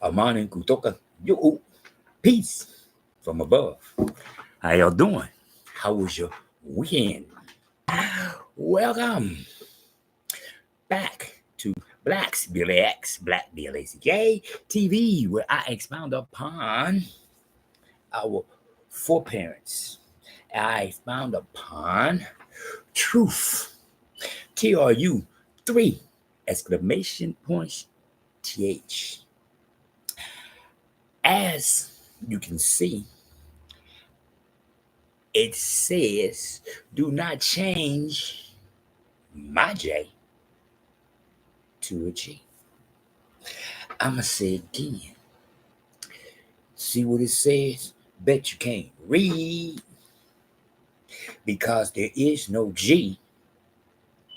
Amanin kutoka yo. Peace from above. How y'all doing? How was your weekend? Welcome back to Black TV, where I expound upon our foreparents. I expound upon truth. TRU 3 exclamation points TH. As you can see, it says, do not change my J to a G. I'm going to say it again. See what it says? Bet you can't read, because there is no G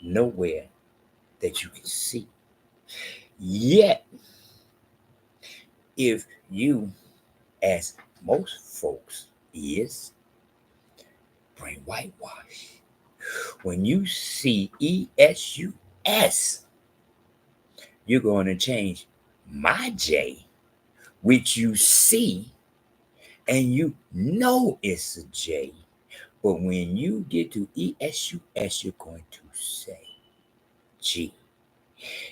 nowhere that you can see. Yet, if you, as most folks is, brain whitewash, when you see esus, you're going to change my J, which you see, and you know it's a J. But when you get to esus, you're going to say G.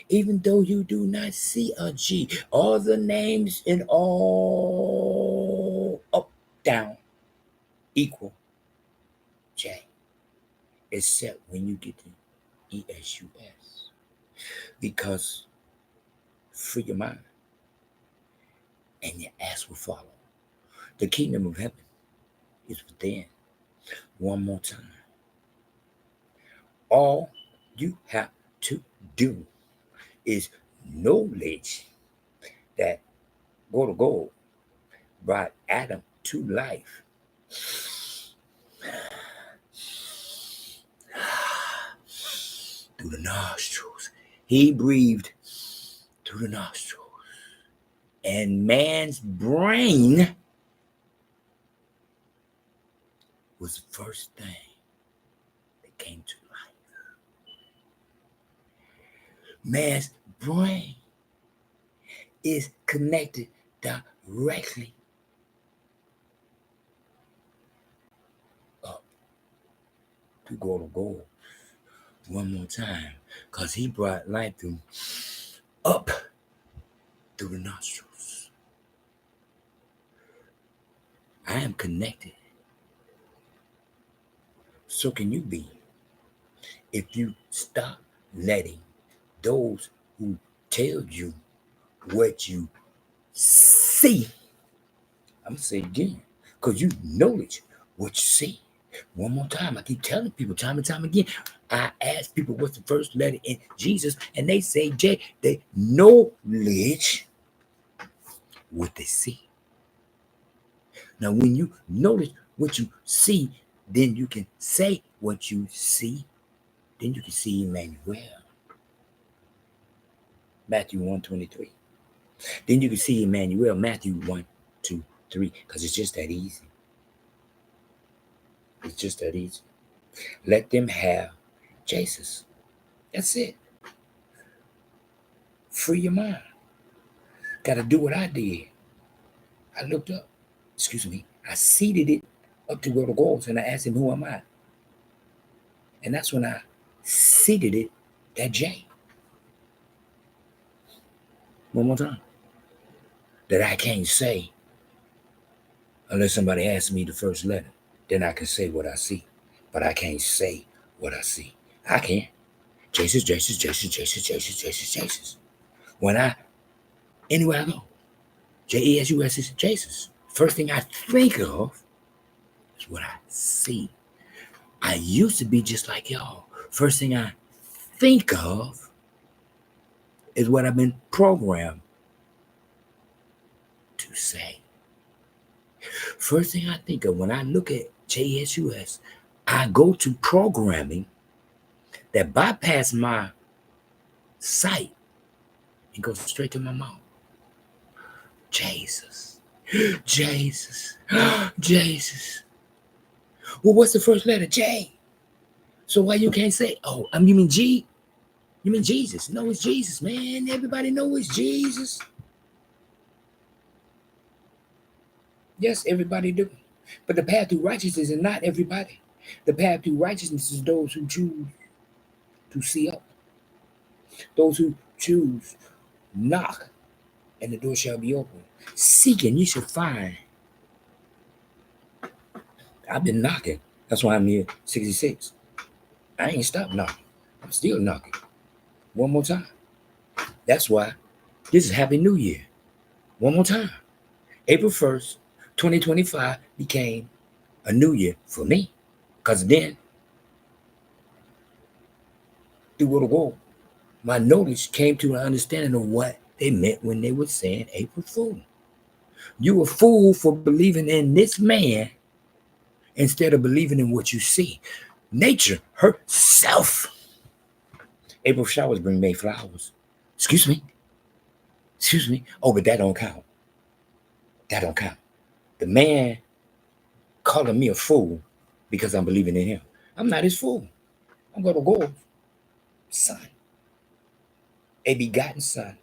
Even though you do not see a G, all the names in all up, down equal J, except when you get to esus. Because free your mind, and your ass will follow. The kingdom of heaven is within. One more time. All you have to do is knowledge that gold brought Adam to life. Through the nostrils. He breathed through the nostrils. And man's brain was the first thing that came to life. Man's brain is connected directly up to gold. One more time, because he brought life through up through the nostrils. I am connected. So can you be, if you stop letting those who tell you what you see. I'm going to say it again, because you knowledge what you see. One more time, I keep telling people time and time again. I ask people what's the first letter in Jesus, and they say J. They knowledge what they see. Now, when you notice what you see, then you can say what you see. Then you can see Imanuel. Matthew 1:23. Then you can see Imanuel, Matthew 1, 2, 3, because it's just that easy. It's just that easy. Let them have Jesus. That's it. Free your mind. Got to do what I did. I looked up. I seated it up to where the goals, and I asked him, who am I? And that's when I seated it, that J. One more time. That I can't say unless somebody asks me the first letter. Then I can say what I see. But I can't say what I see. I can. Jesus. When anywhere I go, JESUS is Jesus. First thing I think of is what I see. I used to be just like y'all. First thing I think of is what I've been programmed to say. First thing I think of when I look at JESUS, I go to programming that bypass my sight and goes straight to my mouth. Jesus. Well, what's the first letter? J. So why you can't say, you mean G? You mean Jesus? No, it's Jesus, man. Everybody knows it's Jesus. Yes, everybody do. But the path to righteousness is not everybody. The path to righteousness is those who choose to see up. Those who choose knock, and the door shall be open. Seek, and you shall find. I've been knocking. That's why I'm here 66. I ain't stopped knocking. I'm still knocking. One more time. That's why this is Happy New Year. One more time. April 1st, 2025 became a new year for me. Because then, through the war, my knowledge came to an understanding of what they meant when they were saying April Fool. You a fool for believing in this man instead of believing in what you see. Nature herself. April showers bring May flowers. Excuse me. Excuse me. Oh, but that don't count. That don't count. The man calling me a fool because I'm believing in him. I'm not his fool. I'm going to go, son. A begotten son.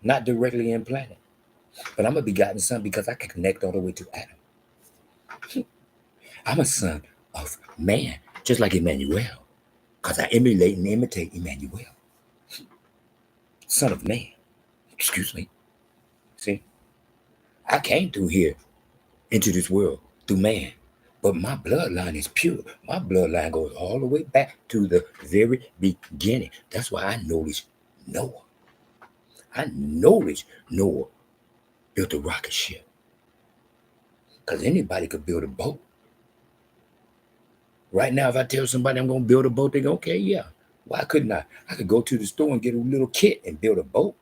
Not directly implanted. But I'm a begotten son because I can connect all the way to Adam. I'm a son of man, just like Imanuel. Because I emulate and imitate Imanuel. Son of man. Excuse me. See? I came through here into this world through man. But my bloodline is pure. My bloodline goes all the way back to the very beginning. That's why I knowledge Noah. I knowledge Noah built a rocket ship. Because anybody could build a boat. Right now, if I tell somebody I'm going to build a boat, they go, okay, yeah. Why couldn't I? I could go to the store and get a little kit and build a boat.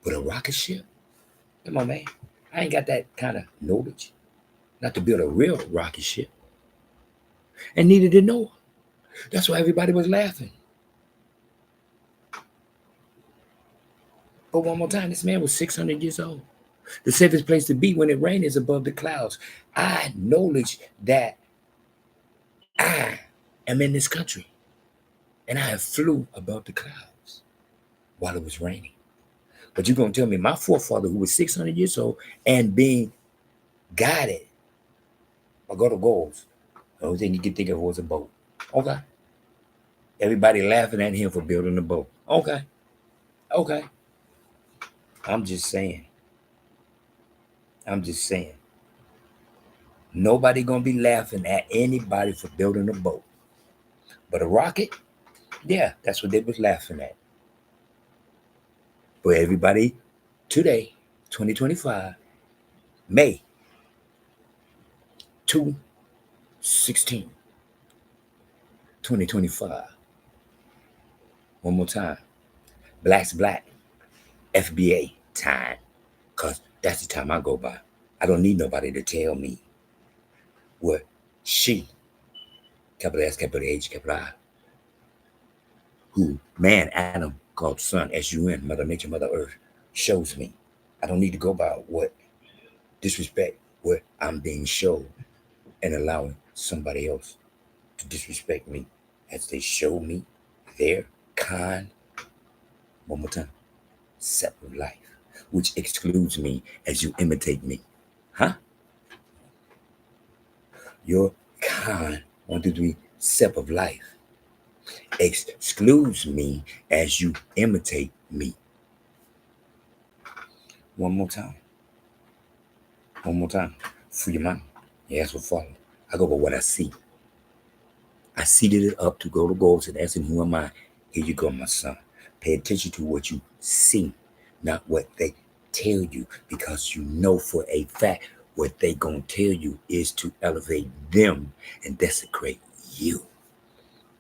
But a rocket ship? Come on, man. I ain't got that kind of knowledge. Not to build a real rocket ship. And neither did Noah. That's why everybody was laughing. But one more time, this man was 600 years old. The safest place to be when it rains is above the clouds. I acknowledge that I am in this country. And I have flew above the clouds while it was raining. But you're going to tell me my forefather, who was 600 years old and being guided by God of goals, the only thing you can think of was a boat. Okay. Everybody laughing at him for building a boat. Okay. Okay. I'm just saying. Nobody going to be laughing at anybody for building a boat. But a rocket, yeah, that's what they was laughing at. But everybody today, 2025, May 2/16, 2025. One more time. Blaxblack FBA time. Because that's the time I go by. I don't need nobody to tell me what she, capital S, capital H, capital I, who man, Adam, called son, SUN, Mother Nature, Mother Earth, shows me. I don't need to go by what disrespect, what I'm being shown, and allowing somebody else to disrespect me as they show me their kind, one more time, separate life, which excludes me as you imitate me. Huh? Your kind, 1, 2, 3, separate life excludes me as you imitate me. One more time. One more time. Free your mind. Yeah, that's what follows. I go by what I see. I seated it up to go to goals and asking, who am I? Here you go, my son. Pay attention to what you see, not what they tell you, because you know for a fact what they gonna tell you is to elevate them and desecrate you.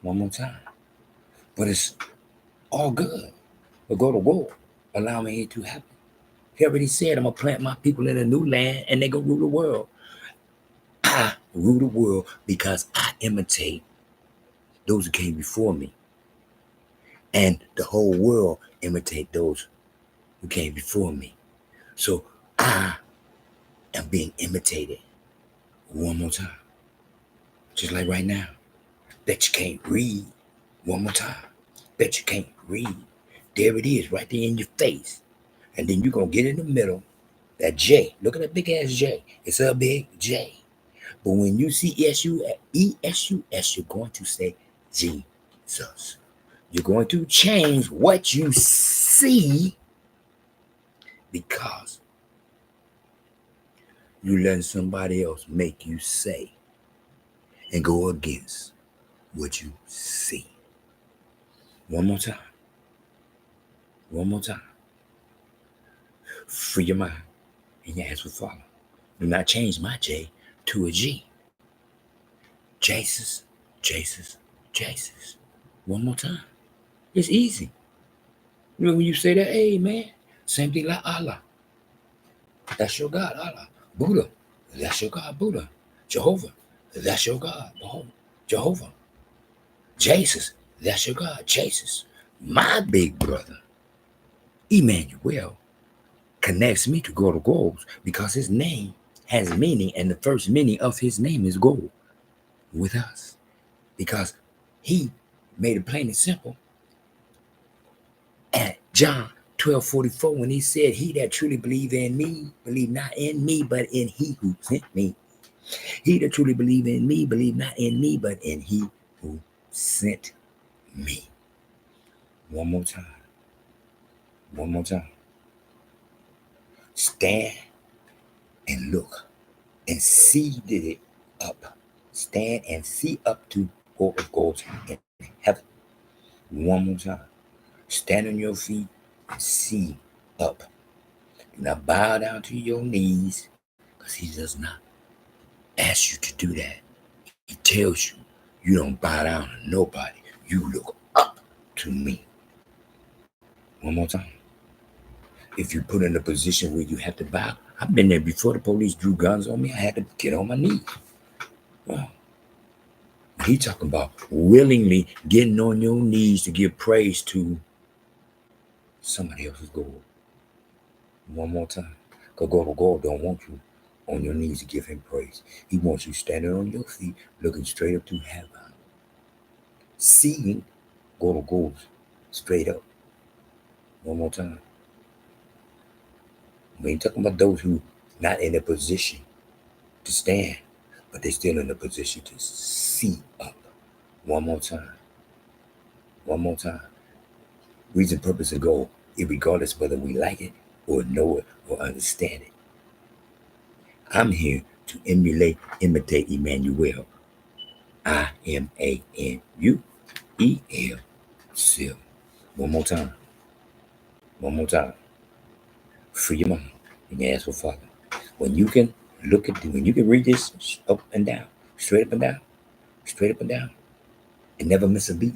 One more time. But it's all good. But go to war. Allow me it to happen. He already said, I'm going to plant my people in a new land and they're going to rule the world. I rule the world because I imitate those who came before me. And the whole world imitate those who came before me. So I am being imitated one more time. Just like right now. Bet you can't read. One more time. Bet you can't read. There it is, right there in your face. And then you're going to get in the middle That J, look at that big ass J. It's a big J. But when you see ESUS, you're going to say Jesus. You're going to change what you see because you letting somebody else make you say and go against what you see. One more time. One more time. Free your mind and your ass will follow. Do not change my J to a G. Jesus, Jesus, Jesus. One more time. It's easy. You know when you say that, hey man, same thing like Allah. That's your God, Allah. Buddha, that's your God, Buddha. Jehovah, that's your God, Jehovah. Jesus, that's your God, Jesus. My big brother, Imanuel, connects me to God of goals because his name has meaning, and the first meaning of his name is gold with us. Because he made it plain and simple at John 12:44 when he said, he that truly believe in me, believe not in me, but in he who sent me. He that truly believe in me, believe not in me, but in he who sent me. One more time. One more time. Stand and look and see it up. Stand and see up to what goes in heaven. One more time. Stand on your feet and see up. Do not bow down to your knees because he does not ask you to do that. He tells you, you don't bow down to nobody. You look up to me. One more time. If you put in a position where you have to bow, I've been there before the police drew guns on me. I had to get on my knees. Well, he talking about willingly getting on your knees to give praise to somebody else's God. One more time. Because God don't want you on your knees to give him praise. He wants you standing on your feet, looking straight up to heaven. Seeing God straight up. One more time. We ain't talking about those who not in a position to stand, but they're still in a position to see up. One more time. One more time. Reason, purpose, and goal, regardless whether we like it or know it or understand it. I'm here to imitate Imanuel. Imanuel. Still. One more time. One more time. Free your mind and ask for Father. When you can when you can read this up and down, straight up and down, straight up and down, and never miss a beat.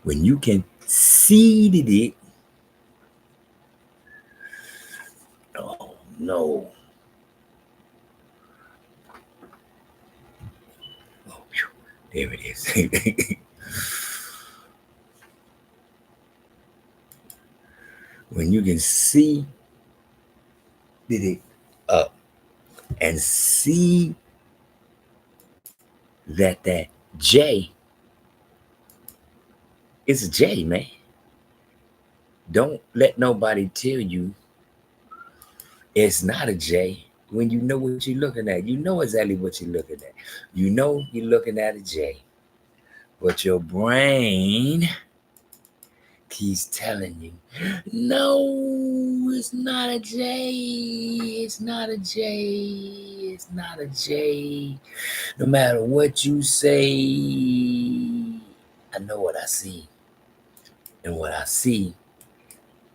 When you can seed it, oh no. Oh, there it is. When you can see it up and see that J is a J, man. Don't let nobody tell you it's not a J when you know what you're looking at. You know exactly what you're looking at. You know you're looking at a J. But your brain keeps telling you, no, it's not a J. It's not a J. It's not a J. No matter what you say, I know what I see. And what I see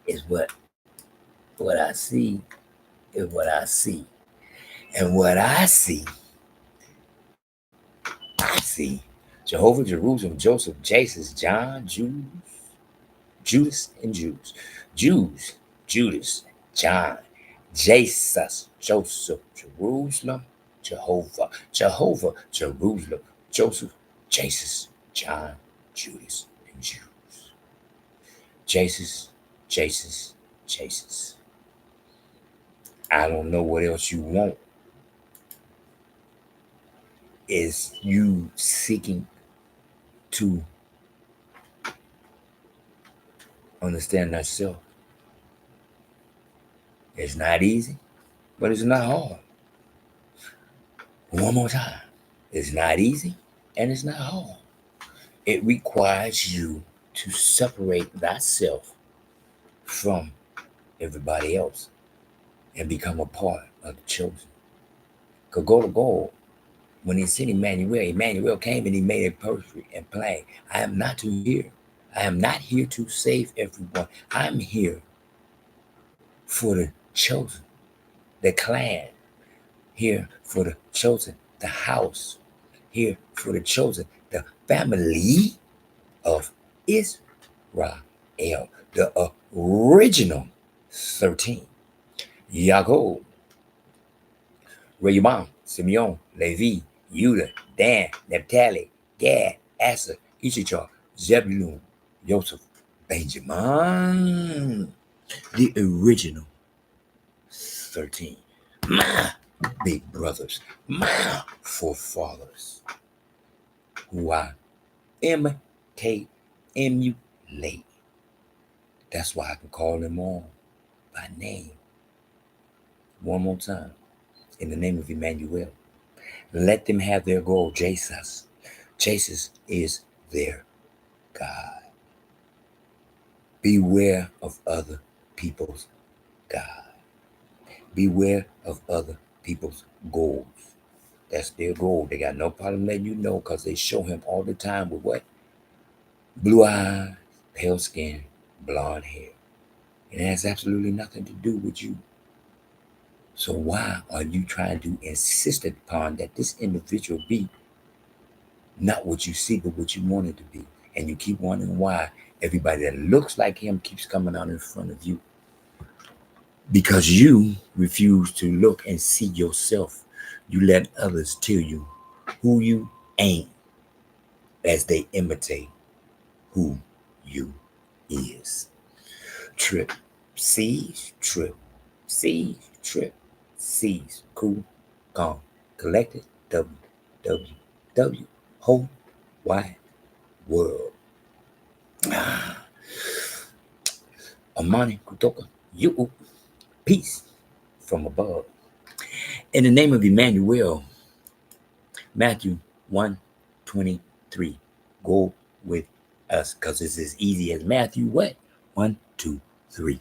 is what I see is what I see. And what I see Jehovah, Jerusalem, Joseph, Jesus, John, Judas, and Jews. Jews, Judas, John, Jesus, Joseph, Jerusalem, Jehovah, Jerusalem, Joseph, Jesus, John, Judas, and Jews. Jesus, Jesus, Jesus. I don't know what else you want. Is you seeking to understand thyself It's not easy, but it's not hard. One more time. It's not easy and it's not hard. It requires you to separate thyself from everybody else and become a part of the chosen. Because go to God, when he sent Emmanuel came and he made it perfect and plain. I am not here to save everyone. I'm here for the chosen, the clan, here for the chosen, the house, here for the chosen, the family of Israel, the original 13. Yaakov, Reuben, Simeon, Levi, Judah, Dan, Naphtali, Gad, Asher, Issachar, Zebulun, Joseph, Benjamin, the original 13. My big brothers, my forefathers, who I emulate. That's why I can call them all by name. One more time. In the name of Imanuel. Let them have their goal, Jesus. Jesus is their God. Beware of other people's God. Beware of other people's goals. That's their goal. They got no problem letting you know because they show him all the time with what? Blue eyes, pale skin, blonde hair. It has absolutely nothing to do with you. So why are you trying to insist upon that this individual be not what you see, but what you want it to be? And you keep wondering why everybody that looks like him keeps coming out in front of you. Because you refuse to look and see yourself. You let others tell you who you ain't as they imitate who you is. Trip, seize, trip, seize, trip, seize, cool, gone, collected, WWW, whole wide world. Amani kutoka, you, peace from above. In the name of Emmanuel, Matthew 1:23, go with us, because it's as easy as Matthew what? 1, 2, 3.